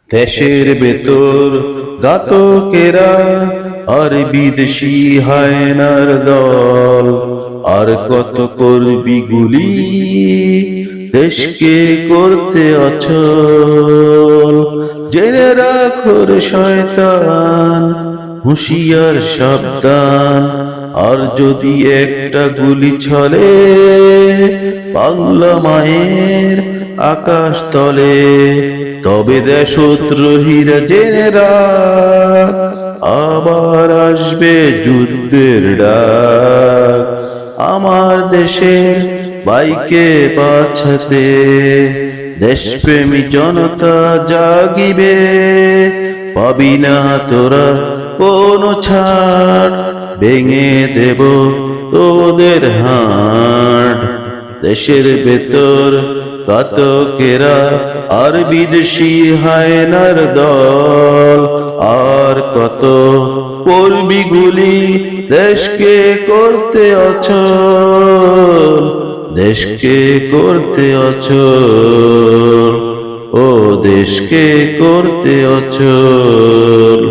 দেশের ভেতর ঘাতকেরা আর বিদেশি হায়নার দল, আর কত করবি গুলি দেশকে করতে অচল। জেনে রাখো রে শয়তান, হুঁশিয়ার সাবধান, আর যদি একটা গুলি ছলে বাংলা মায়ের আকাশ তলে, তবে দেশদ্রোহীরা জেনে রাখ, আবার আসবে যুদ্ধের ডাক। আমার দেশের বাইকে বাঁচাতে দেশপ্রেমী জনতা জাগিবে, পাবি না তোরা কোনো ছাড়, ভেঙে দেব তোদের হাড়। দেশের ভেতর ঘাতকেরা আর বিদেশি হায়নার দল, আর কত করবি গুলি দেশকে করতে অচল, দেশকে করতে অচল, ও দেশকে করতে অচল।